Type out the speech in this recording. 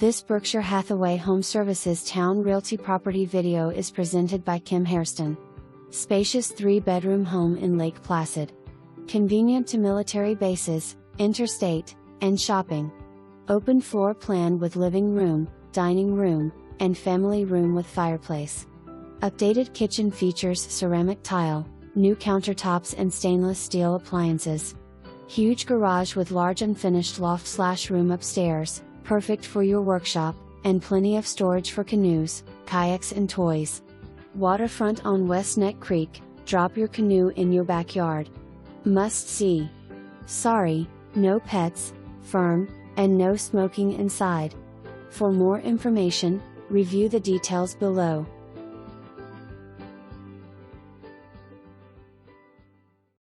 This Berkshire Hathaway HomeServices Towne Realty property video is presented by Hairston. Spacious 3-bedroom home in Lake Placid. Convenient to military bases, interstate, and shopping. Open floor plan with living room, dining room, and family room with fireplace. Updated kitchen features ceramic tile, new countertops and stainless steel appliances. Huge garage with large unfinished loft/room upstairs, perfect for your workshop, and plenty of storage for canoes, kayaks and toys. Waterfront on West Neck Creek, drop your canoe in your backyard. Must see. Sorry, no pets, firm, and no smoking inside. For more information, review the details below.